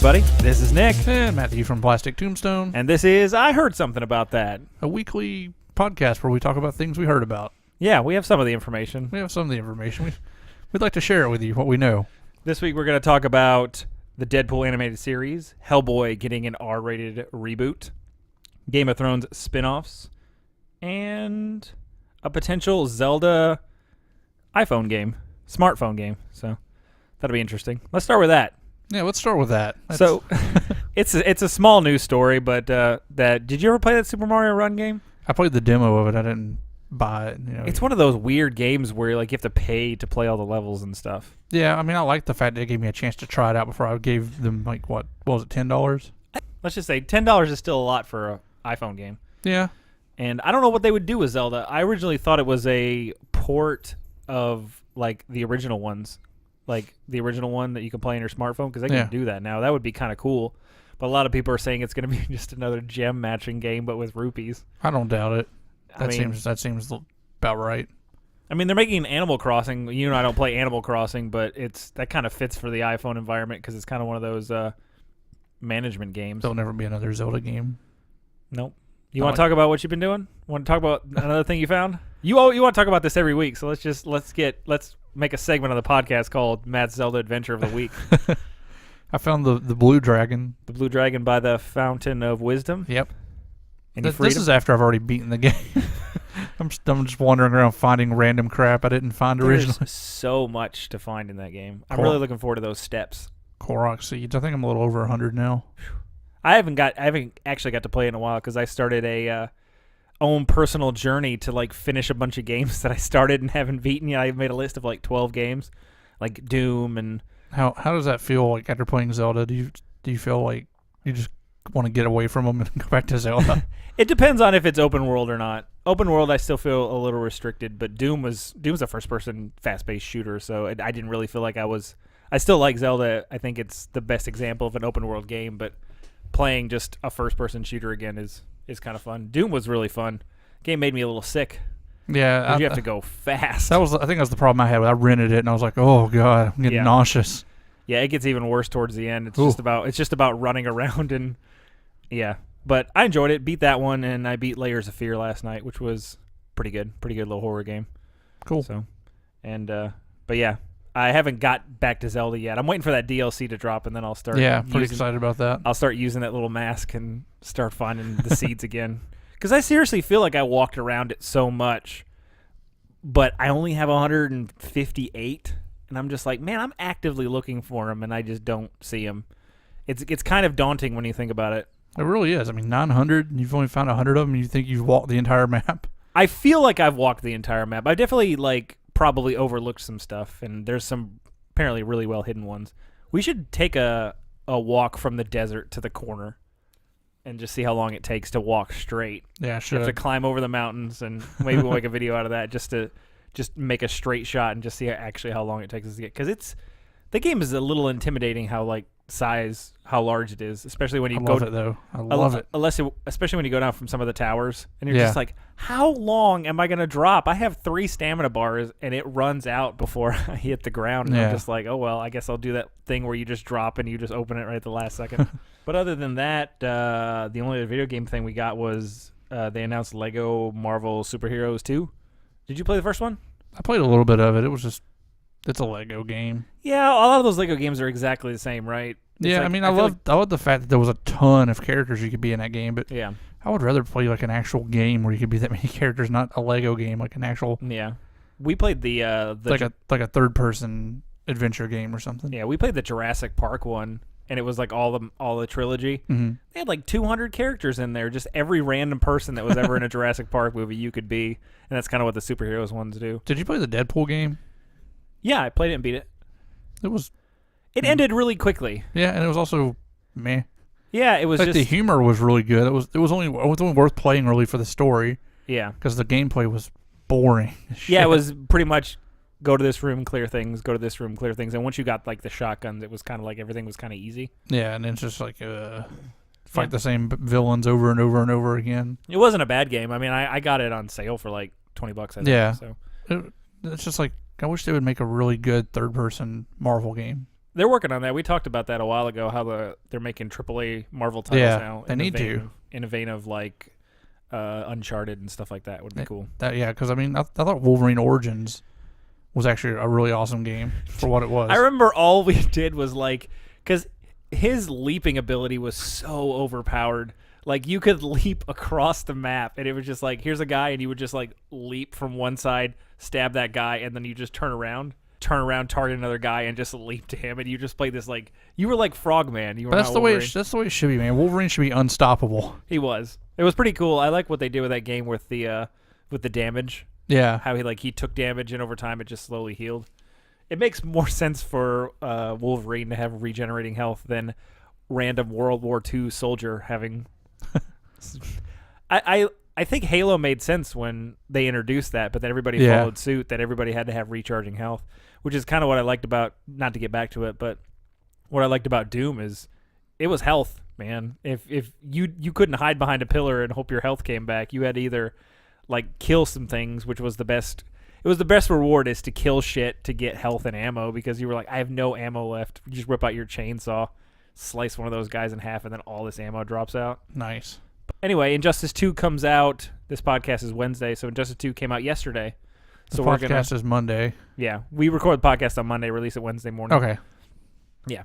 everybody. This is Nick. And Matthew from Plastic Tombstone. And this is I Heard Something About That. A weekly podcast where we talk about things we heard about. Yeah, we have some of the information. We'd like to share it with you, what we know. This week we're going to talk about the Deadpool animated series, Hellboy getting an R-rated reboot, Game of Thrones spinoffs, and a potential Zelda iPhone game, smartphone game. So that'll be interesting. Let's start with that. Yeah, let's start with that. So it's a small news story, but did you ever play that Super Mario Run game? I played the demo of it. I didn't buy it. It's one of those weird games where like you have to pay to play all the levels and stuff. Yeah, I mean, I like the fact that it gave me a chance to try it out before I gave them, like, what was it, $10? Let's just say $10 is still a lot for an iPhone game. Yeah. And I don't know what they would do with Zelda. I originally thought it was a port of, like, the original ones. Like, the original one that you can play on your smartphone, because they can do that now. That would be kind of cool. But a lot of people are saying it's going to be just another gem matching game, but with rupees. I don't doubt it. That seems about right. I mean, they're making Animal Crossing. You and I don't play Animal Crossing, but that kind of fits for the iPhone environment because it's kind of one of those management games. There'll never be another Zelda game. Nope. You want to talk about what you've been doing? Want to talk about another thing you found? You want to talk about this every week, so let's make a segment of the podcast called Matt's Zelda Adventure of the Week. I found the blue dragon. The blue dragon by the Fountain of Wisdom. Yep. This is after I've already beaten the game. I'm just wandering around finding random crap I didn't find originally. There's so much to find in that game. I'm really looking forward to those steps. Korok seeds. I think I'm a little over 100 now. I haven't actually got to play in a while because I started a own personal journey to like finish a bunch of games that I started and haven't beaten yet. I made a list of like 12 games, like Doom and. How does that feel like after playing Zelda? Do you feel like you just want to get away from them and go back to Zelda? It depends on if it's open world or not. Open world, I still feel a little restricted, but Doom's a first-person, fast-paced shooter, so I didn't really feel like I was. I still like Zelda. I think it's the best example of an open world game, but playing just a first-person shooter again is kind of fun. Doom was really fun. Game made me a little sick. Yeah, you have to go fast. I think that was the problem I had. I rented it and I was like, oh god, I'm getting nauseous. Yeah, it gets even worse towards the end. It's just about running around and yeah. But I enjoyed it. Beat that one, and I beat Layers of Fear last night, which was pretty good. Pretty good little horror game. Cool. So, but yeah, I haven't got back to Zelda yet. I'm waiting for that DLC to drop, and then I'll start. Yeah, pretty excited about that. I'll start using that little mask and start finding the seeds again. Because I seriously feel like I walked around it so much, but I only have 158, and I'm just like, man, I'm actively looking for them, and I just don't see them. It's kind of daunting when you think about it. It really is. I mean, 900, and you've only found 100 of them, and you think you've walked the entire map? I feel like I've walked the entire map. I've definitely, probably overlooked some stuff, and there's some apparently really well-hidden ones. We should take a walk from the desert to the corner and just see how long it takes to walk straight. Yeah, sure. You have to climb over the mountains, and maybe we'll make a video out of that just to make a straight shot and just see how long it takes us to get. Because the game is a little intimidating how large it is, especially when you I love it. Especially when you go down from some of the towers, and you're just like, how long am I going to drop? I have 3 stamina bars, and it runs out before I hit the ground. And I'm just like, oh, well, I guess I'll do that thing where you just drop and you just open it right at the last second. But other than that, the only video game thing we got was they announced Lego Marvel Superheroes 2. Did you play the first one? I played a little bit of it. It's a Lego game. Yeah, a lot of those Lego games are exactly the same, right? I love the fact that there was a ton of characters you could be in that game, but yeah, I would rather play like an actual game where you could be that many characters, not a Lego game, like an actual. Yeah, we played the like a third-person adventure game or something. Yeah, we played the Jurassic Park one, and it was like all the trilogy. Mm-hmm. They had like 200 characters in there, just every random person that was ever in a Jurassic Park movie you could be, and that's kind of what the superheroes ones do. Did you play the Deadpool game? Yeah, I played it and beat it. It ended really quickly. Yeah, and it was also meh. Yeah, it was like the humor was really good. It was only worth playing really for the story. Yeah, because the gameplay was boring. Yeah, it was pretty much go to this room, clear things. Go to this room, clear things. And once you got like the shotguns, it was kind of like everything was kind of easy. Yeah, and it's just like fight the same villains over and over and over again. It wasn't a bad game. I mean, I got it on sale for like $20. I think, so it's just like I wish they would make a really good third-person Marvel game. They're working on that. We talked about that a while ago, how they're making AAA Marvel titles now. They need to. In a vein of like Uncharted and stuff like that would be cool. Because I thought Wolverine Origins was actually a really awesome game for what it was. I remember all we did was like, because his leaping ability was so overpowered. Like, you could leap across the map, and it was just like, here's a guy, and you would just like leap from one side, stab that guy, and then you just turn around, target another guy, and just leap to him, and you just play this like, you were like Frogman. You were that's the way it should be, man. Wolverine should be unstoppable. He was. It was pretty cool. I like what they did with that game with the damage. Yeah. How he took damage, and over time it just slowly healed. It makes more sense for Wolverine to have regenerating health than random World War II soldier having. I think Halo made sense when they introduced that, but then everybody followed suit, that everybody had to have recharging health, which is kind of what I liked about, not to get back to it, but what I liked about Doom is it was health, man. If you couldn't hide behind a pillar and hope your health came back, you had to either like kill some things, which was the best. It was the best reward, is to kill shit to get health and ammo, because you were like, I have no ammo left. You just whip out your chainsaw, slice one of those guys in half, and then all this ammo drops out. Nice. Anyway, Injustice 2 comes out. This podcast is Wednesday, so Injustice 2 came out yesterday. So the podcast is Monday. Yeah, we record the podcast on Monday, release it Wednesday morning. Okay. Yeah.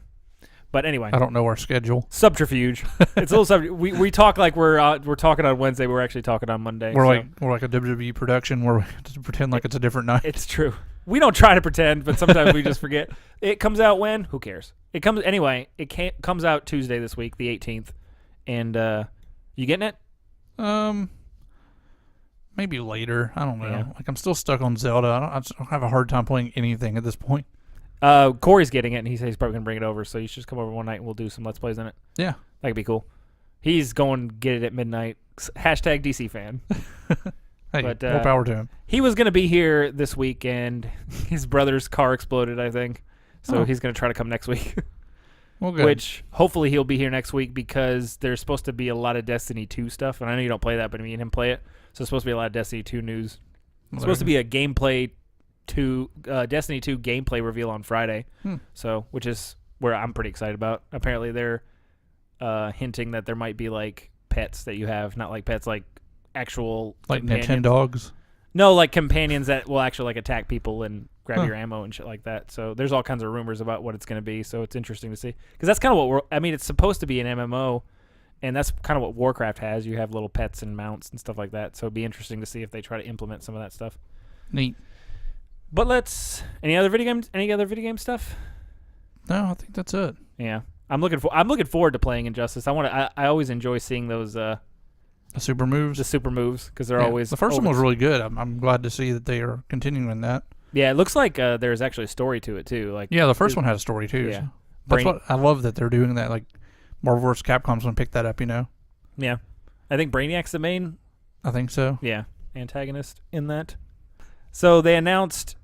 But anyway, I don't know our schedule. Subterfuge. It's a little we talk like we're talking on Wednesday. We're actually talking on Monday. We're like a WWE production where we just pretend like it's a different night. It's true. We don't try to pretend, but sometimes we just forget. It comes out when? Who cares? It comes anyway. It comes out Tuesday this week, the 18th. And you getting it? Maybe later. I don't know. Yeah. Like, I'm still stuck on Zelda. I just have a hard time playing anything at this point. Corey's getting it, and he says he's probably going to bring it over, so you should just come over one night and we'll do some Let's Plays in it. Yeah. That could be cool. He's going to get it at midnight. Hashtag DC fan. Hey, but, more power to him. He was going to be here this week, and his brother's car exploded, I think. So he's going to try to come next week. Well, good. Which, hopefully, he'll be here next week, because there's supposed to be a lot of Destiny 2 stuff. And I know you don't play that, but me and him play it. So it's supposed to be a lot of Destiny 2 news. It's supposed to be a Destiny 2 gameplay reveal on Friday. So, which is where I'm pretty excited about. Apparently, they're hinting that there might be like pets that you have, not like pets, like actual like Nintendogs. No, like companions that will actually like attack people and grab your ammo and shit like that. So there's all kinds of rumors about what it's going to be. So it's interesting to see, because that's kind of what it's supposed to be an MMO, and that's kind of what Warcraft has. You have little pets and mounts and stuff like that. So it'd be interesting to see if they try to implement some of that stuff. Neat. But any other video game stuff? No, I think that's it. Yeah, I'm looking forward to playing Injustice. I always enjoy seeing those the super moves, because they're always the first one was really good. I'm glad to see that they are continuing that. Yeah, it looks like there's actually a story to it too. Like, yeah, the first one had a story too. Yeah, so that's what I love, that they're doing that. Like, Marvel vs. Capcom's gonna pick that up, you know. Yeah, I think Brainiac's the main. I think so. Yeah, antagonist in that. So they announced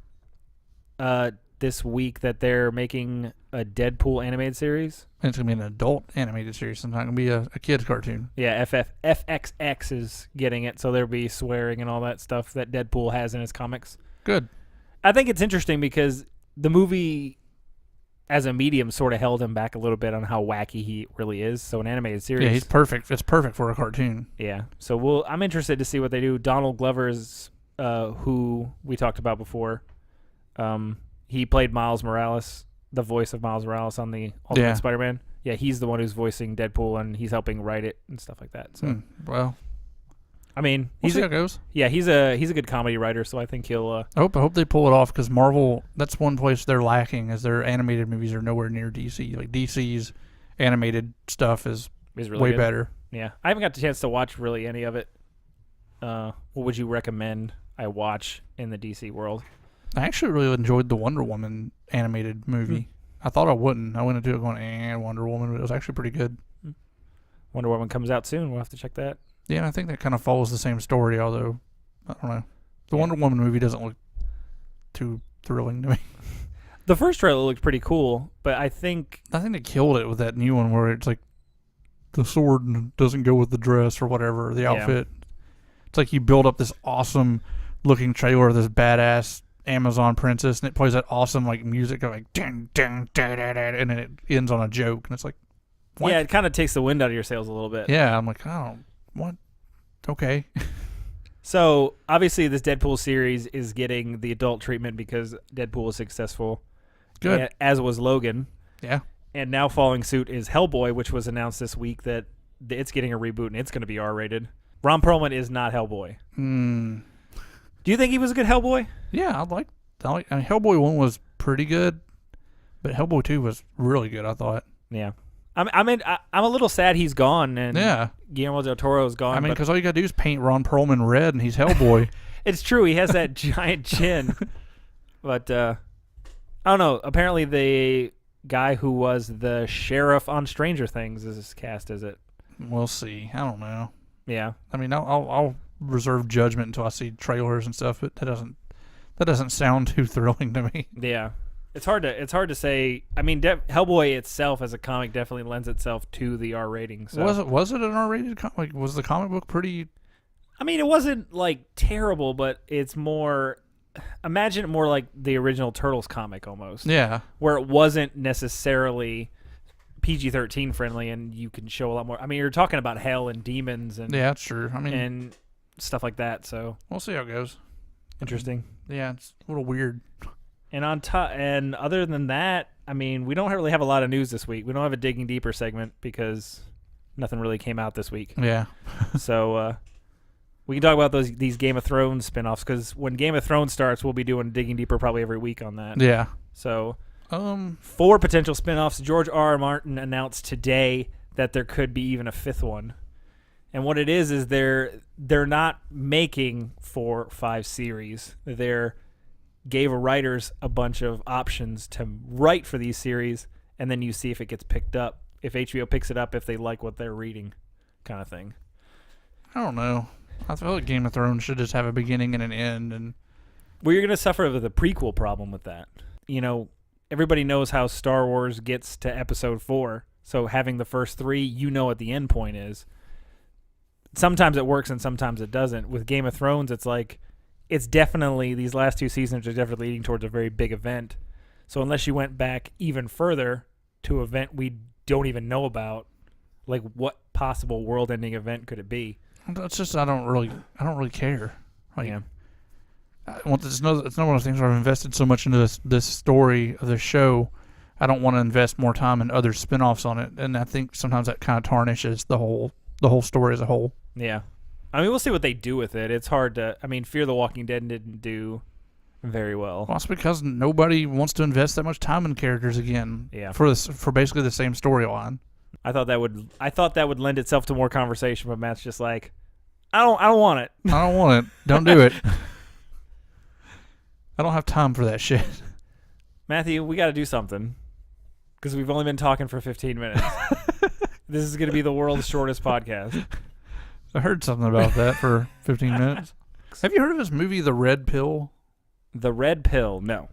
this week that they're making a Deadpool animated series. And it's going to be an adult animated series. It's not going to be a kid's cartoon. Yeah, FXX is getting it, so there'll be swearing and all that stuff that Deadpool has in his comics. Good. I think it's interesting because the movie as a medium sort of held him back a little bit on how wacky he really is. So an animated series. Yeah, he's perfect. It's perfect for a cartoon. Yeah. So I'm interested to see what they do. Donald Glover is who we talked about before. He played Miles Morales, the voice of Miles Morales on the Ultimate Spider-Man. Yeah, he's the one who's voicing Deadpool, and he's helping write it and stuff like that. So, well, I mean, we'll see how it goes. Yeah, he's a good comedy writer, so I think he'll. I hope they pull it off, because Marvel, that's one place they're lacking, is their animated movies are nowhere near DC. Like, DC's animated stuff is really way better. Yeah, I haven't got the chance to watch really any of it. What would you recommend I watch in the DC world? I actually really enjoyed the Wonder Woman animated movie. I thought I wouldn't. I went into it going, Wonder Woman, but it was actually pretty good. Wonder Woman comes out soon. We'll have to check that. Yeah, and I think that kind of follows the same story, although, I don't know. The Wonder Woman movie doesn't look too thrilling to me. The first trailer looked pretty cool, but I think they killed it with that new one where it's like the sword doesn't go with the dress or whatever, the outfit. It's like you build up this awesome looking trailer, this badass Amazon princess, and it plays that awesome like music of like dun, dun, dun, dun, dun, and then it ends on a joke, and it's like, what? Yeah, it kind of takes the wind out of your sails a little bit. Yeah, I'm like, oh, what? Okay. So obviously, this Deadpool series is getting the adult treatment because Deadpool was successful. Good. As was Logan. Yeah. And now following suit is Hellboy, which was announced this week that it's getting a reboot and it's going to be R-rated. Ron Perlman is not Hellboy. Do you think he was a good Hellboy? Yeah, I mean, Hellboy 1 was pretty good, but Hellboy 2 was really good, I thought. Yeah. I'm a little sad he's gone and Guillermo del Toro's gone. I mean, because all you got to do is paint Ron Perlman red and he's Hellboy. It's true. He has that giant chin. But I don't know. Apparently the guy who was the sheriff on Stranger Things is cast as it. We'll see. I don't know. Yeah. I mean, I'll reserve judgment until I see trailers and stuff, but that doesn't sound too thrilling to me. Yeah. It's hard to say. I mean, Hellboy itself as a comic definitely lends itself to the R rating. So. Was it an R-rated comic? Like, was the comic book pretty? I mean, it wasn't like terrible, but it's more. Imagine it more like the original Turtles comic almost. Yeah. Where it wasn't necessarily PG-13 friendly, and you can show a lot more. I mean, you're talking about hell and demons and that's true. I mean, and stuff like that. So we'll see how it goes. Interesting. Yeah, it's a little weird. And and other than that, I mean, we don't really have a lot of news this week. We don't have a Digging Deeper segment because nothing really came out this week. Yeah. So we can talk about these Game of Thrones spinoffs because when Game of Thrones starts, we'll be doing Digging Deeper probably every week on that. Yeah. So 4 potential spinoffs. George R. R. Martin announced today that there could be even a 5th one. And what it is they're not making 4 or 5 series. They're gave writers a bunch of options to write for these series, and then you see if it gets picked up. If HBO picks it up, if they like what they're reading, kind of thing. I don't know. I feel like Game of Thrones should just have a beginning and an end. And well, you're going to suffer with the prequel problem with that. You know, everybody knows how Star Wars gets to Episode 4, so having the first 3, you know what the end point is. Sometimes it works and sometimes it doesn't. With Game of Thrones, it's like, it's definitely, these last 2 seasons are definitely leading towards a very big event. So unless you went back even further to an event we don't even know about, like what possible world-ending event could it be? It's just I don't really care. Like, yeah. It's not one of those things where I've invested so much into this story of the show. I don't want to invest more time in other spinoffs on it, and I think sometimes that kind of tarnishes the whole story as a whole. Yeah. I mean, we'll see what they do with it. It's hard to... I mean, Fear the Walking Dead didn't do very well. Well, it's because nobody wants to invest that much time in characters again. Yeah. For basically the same storyline. I thought that would lend itself to more conversation, but Matt's just like, I don't want it. I don't want it. Don't do it. I don't have time for that shit. Matthew, we got to do something because we've only been talking for 15 minutes. This is going to be the world's shortest podcast. I heard something about that for 15 minutes. Have you heard of this movie, The Red Pill? The Red Pill? No.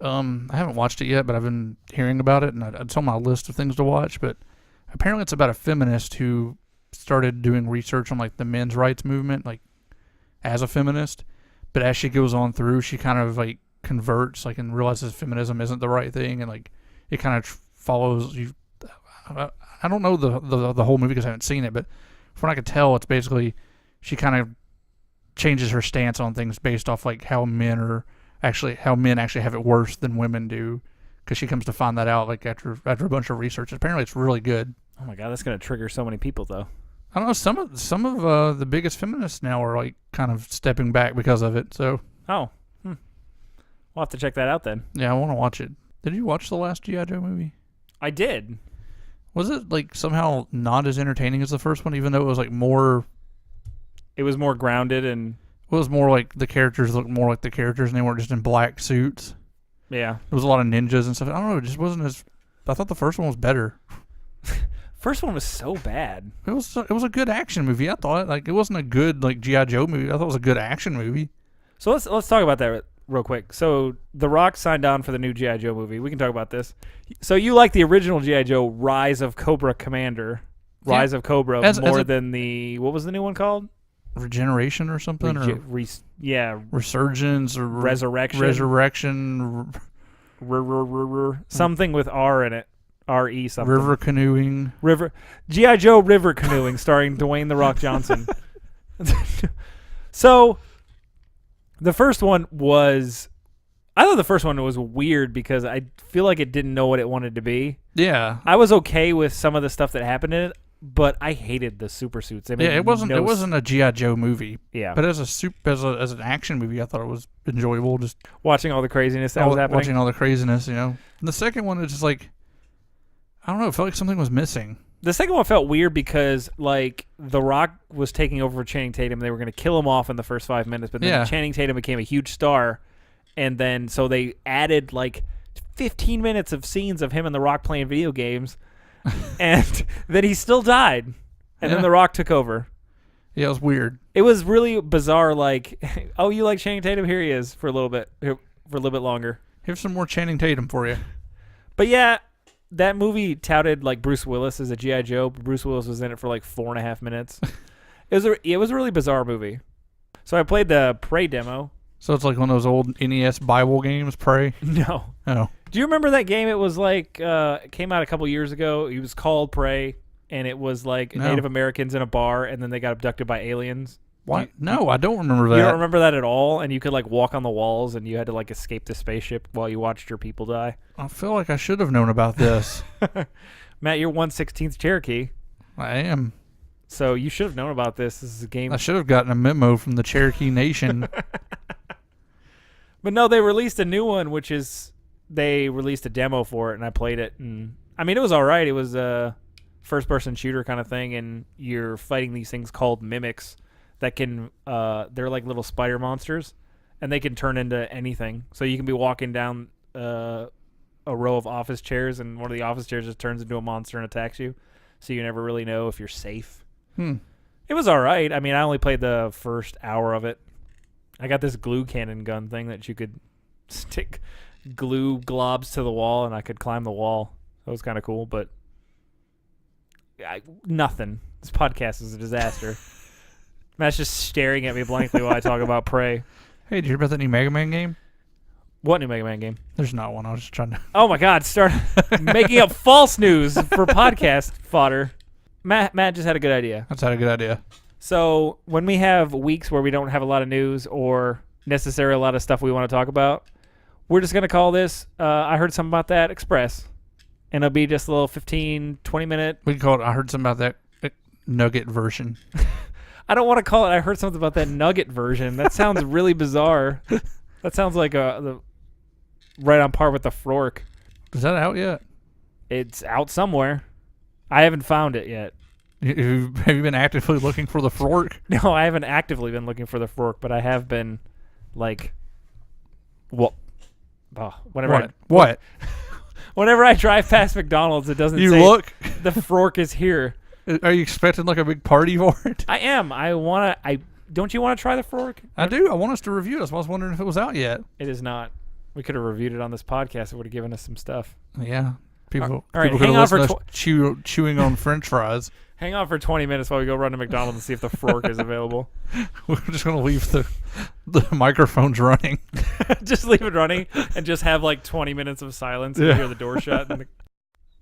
I haven't watched it yet, but I've been hearing about it, and it's on my list of things to watch. But apparently, it's about a feminist who started doing research on like the men's rights movement, like as a feminist. But as she goes on through, she kind of like converts, like, and realizes feminism isn't the right thing, and like it kind of follows you. I don't know the whole movie because I haven't seen it, but from what I could tell, it's basically she kind of changes her stance on things based off like how men actually have it worse than women do, because she comes to find that out like after a bunch of research. Apparently, it's really good. Oh my god, that's gonna trigger so many people though. I don't know. Some of the biggest feminists now are like kind of stepping back because of it. So we'll have to check that out then. Yeah, I want to watch it. Did you watch the last G.I. Joe movie? I did. Was it like somehow not as entertaining as the first one, even though it was like more? It was more grounded and it was more like the characters looked more like the characters, and they weren't just in black suits. Yeah, there was a lot of ninjas and stuff. I don't know. It just wasn't as. I thought the first one was better. First one was so bad. It was a good action movie. I thought like it wasn't a good like G.I. Joe movie. I thought it was a good action movie. So let's talk about that real quick. So The Rock signed on for the new G.I. Joe movie. We can talk about this. So you like the original G.I. Joe Rise of Cobra Commander, Rise of Cobra, more than the, what was the new one called? regeneration or something, resurgence or resurrection, something with R in it. R-E something. River canoeing. G.I. Joe river canoeing starring Dwayne The Rock Johnson. So, I thought the first one was weird because I feel like it didn't know what it wanted to be. Yeah. I was okay with some of the stuff that happened in it, but I hated the super suits. It wasn't a G.I. Joe movie. Yeah. But as an action movie, I thought it was enjoyable. Just watching all the craziness that was happening. Watching all the craziness, And the second one is just like, I don't know, it felt like something was missing. The second one felt weird because, like, The Rock was taking over for Channing Tatum. They were going to kill him off in the first 5 minutes, but then Channing Tatum became a huge star. And then, so they added, like, 15 minutes of scenes of him and The Rock playing video games. And then he still died. And then The Rock took over. Yeah, it was weird. It was really bizarre, like, oh, you like Channing Tatum? Here he is for a little bit longer. Here's some more Channing Tatum for you. But, yeah. That movie touted like Bruce Willis as a G.I. Joe. Bruce Willis was in it for like 4.5 minutes. It was a really bizarre movie. So I played the Prey demo. So it's like one of those old NES Bible games, Prey? No. Oh. Do you remember that game? It was like, it came out a couple years ago. It was called Prey, and it was like Native Americans in a bar, and then they got abducted by aliens. What? No, I don't remember that. You don't remember that at all? And you could like walk on the walls, and you had to like escape the spaceship while you watched your people die. I feel like I should have known about this. Matt, you're 1/16th Cherokee. I am. So you should have known about this. This is a game. I should have gotten a memo from the Cherokee Nation. But no, they released a new one, which is they released a demo for it, and I played it. And I mean, it was all right. It was a first-person shooter kind of thing, and you're fighting these things called mimics. That can, they're like little spider monsters, and they can turn into anything. So you can be walking down a row of office chairs, and one of the office chairs just turns into a monster and attacks you. So you never really know if you're safe. It was all right. I mean, I only played the first hour of it. I got this glue cannon gun thing that you could stick glue globs to the wall, and I could climb the wall. That was kind of cool, but nothing. This podcast is a disaster. Matt's just staring at me blankly while I talk about Prey. Hey, did you hear about that new Mega Man game? What new Mega Man game? There's not one. I was just trying to... Oh, my God. Start making up false news for podcast fodder. Matt just had a good idea. That's had a good idea. So when we have weeks where we don't have a lot of news or necessarily a lot of stuff we want to talk about, we're just going to call this I Heard Something About That Express. And it'll be just a little 15, 20-minute... We can call it I Heard Something About That Nugget version. I don't want to call it I Heard Something About That Nugget version. That sounds really bizarre. That sounds like right on par with the Fork. Is that out yet? It's out somewhere. I haven't found it yet. Have you been actively looking for the Fork? No, I haven't actively been looking for the Fork, but I have been, like, whenever whenever I drive past McDonald's, it doesn't say look. The Fork is here. Are you expecting like a big party for it? I am. Don't you want to try the Fork? I do. I want us to review it. I was wondering if it was out yet. It is not. We could have reviewed it on this podcast. It would have given us some stuff. Yeah. People could hang on for chewing on French fries. Hang on for 20 minutes while we go run to McDonald's and see if the Fork is available. We're just going to leave the microphones running. Just leave it running and just have like 20 minutes of silence and hear the door shut. And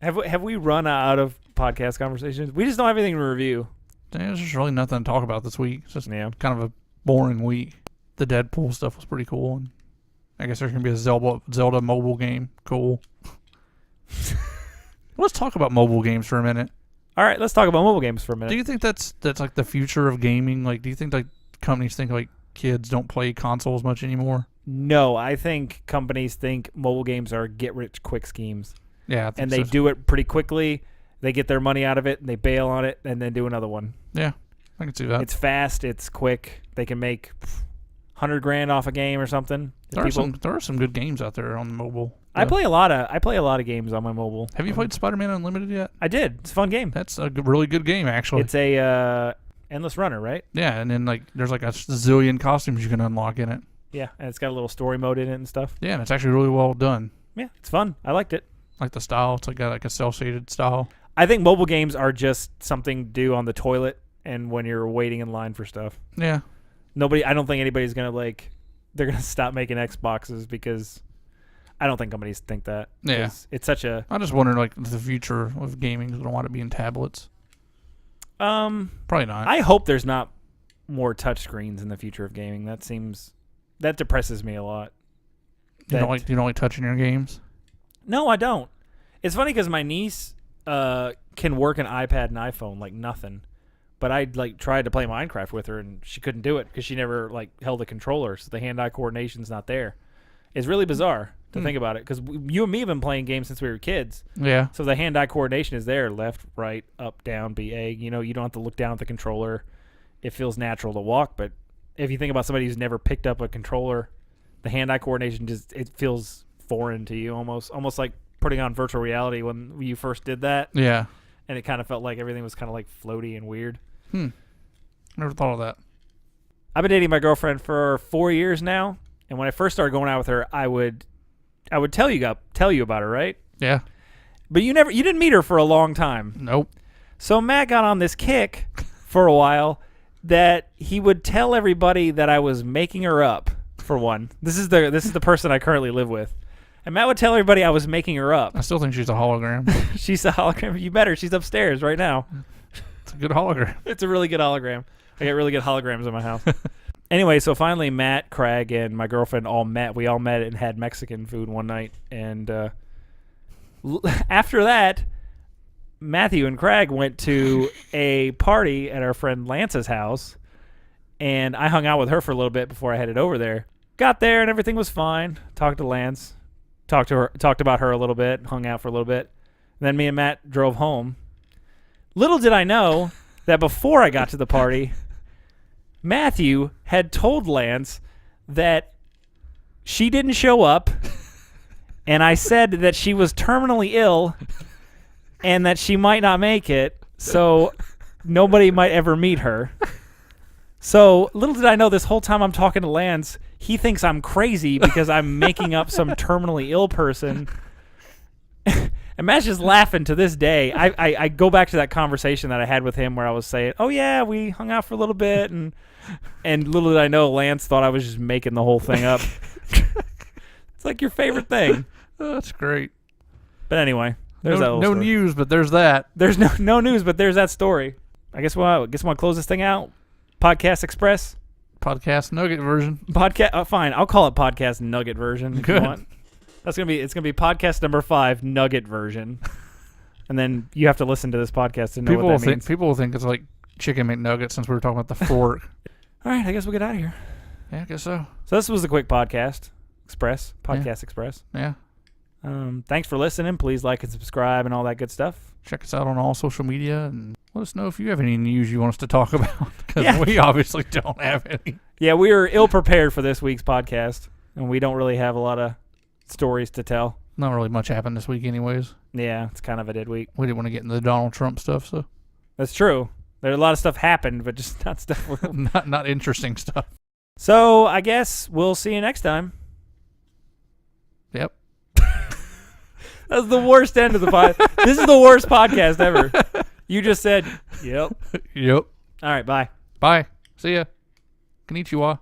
have we run out of podcast conversations? We just don't have anything to review. There's just really nothing to talk about this week. It's just kind of a boring week. The Deadpool stuff was pretty cool. And I guess there's going to be a Zelda mobile game. Cool. Let's talk about mobile games for a minute. All right, let's talk about mobile games for a minute. Do you think that's like the future of gaming? Like, do you think like companies think like kids don't play consoles much anymore? No, I think companies think mobile games are get-rich-quick schemes. Yeah, and they do it pretty quickly. They get their money out of it, and they bail on it, and then do another one. Yeah, I can see that. It's fast. It's quick. They can make $100,000 off a game or something. There are some good games out there on the mobile. I play a lot of games on my mobile. Have you played Spider-Man Unlimited yet? I did. It's a fun game. That's a really good game, actually. It's a endless runner, right? Yeah, and then like there's like a zillion costumes you can unlock in it. Yeah, and it's got a little story mode in it and stuff. Yeah, and it's actually really well done. Yeah, it's fun. I liked it. Like the style. It's like got like a cel-shaded style. I think mobile games are just something to do on the toilet and when you're waiting in line for stuff. Yeah. I don't think anybody's going to they're going to stop making Xboxes because I don't think companies think that. Yeah. It's such a... I just wonder, the future of gaming is going to want to be in tablets. Probably not. I hope there's not more touchscreens in the future of gaming. That depresses me a lot. You don't like touching your games? No, I don't. It's funny because my niece can work an iPad and iPhone like nothing. But I tried to play Minecraft with her, and she couldn't do it because she never held a controller, so the hand-eye coordination's not there. It's really bizarre to think about it because you and me have been playing games since we were kids. Yeah. So the hand-eye coordination is there: left, right, up, down, B, A. You don't have to look down at the controller. It feels natural to walk, but if you think about somebody who's never picked up a controller, the hand-eye coordination it feels foreign to you, almost like putting on virtual reality when you first did that. Yeah. And it kind of felt like everything was kind of floaty and weird. Never thought of that. I've been dating my girlfriend for 4 years now, and when I first started going out with her, I would tell you about her, right? Yeah. But you didn't meet her for a long time. Nope. So Matt got on this kick for a while that he would tell everybody that I was making her up. For one, this is the person I currently live with, and Matt would tell everybody I was making her up. I still think she's a hologram. She's a hologram. You better. She's upstairs right now. It's a good hologram. It's a really good hologram. I get really good holograms in my house. Anyway, so finally Matt, Craig, and my girlfriend all met. We all met and had Mexican food one night. And after that, Matthew and Craig went to a party at our friend Lance's house. And I hung out with her for a little bit before I headed over there. Got there and everything was fine. Talked to Lance. Talked about her a little bit. Hung out for a little bit. And then me and Matt drove home. Little did I know that before I got to the party, Matthew had told Lance that she didn't show up, and I said that she was terminally ill and that she might not make it, so nobody might ever meet her. So little did I know this whole time I'm talking to Lance, he thinks I'm crazy because I'm making up some terminally ill person. And Matt's just laughing to this day. I go back to that conversation that I had with him where I was saying, oh, yeah, we hung out for a little bit. And little did I know Lance thought I was just making the whole thing up. It's like your favorite thing. Oh, that's great. But anyway, there's that no news, but there's that. There's no news, but there's that story. I guess we'll close this thing out. Podcast Express. Podcast Nugget version. Fine. I'll call it Podcast Nugget version if you want. It's gonna be podcast number 5 Nugget version, and then you have to listen to this podcast to know what that means. People will think it's like Chicken McNuggets since we were talking about the fork. All right, I guess we'll get out of here. Yeah, I guess so. So this was a quick podcast express. Yeah. Thanks for listening. Please like and subscribe and all that good stuff. Check us out on all social media and let us know if you have any news you want us to talk about because we obviously don't have any. Yeah, we were ill prepared for this week's podcast, and we don't really have a lot of stories to tell. Not really much happened this week anyways. Yeah, it's kind of a dead week. We didn't want to get into the Donald Trump stuff, so. That's true. There's a lot of stuff happened, but just not stuff. not interesting stuff. So I guess we'll see you next time. Yep. That's the worst end of the podcast. This is the worst podcast ever. You just said, yep. Yep. All right, bye. Bye. See ya. Konnichiwa.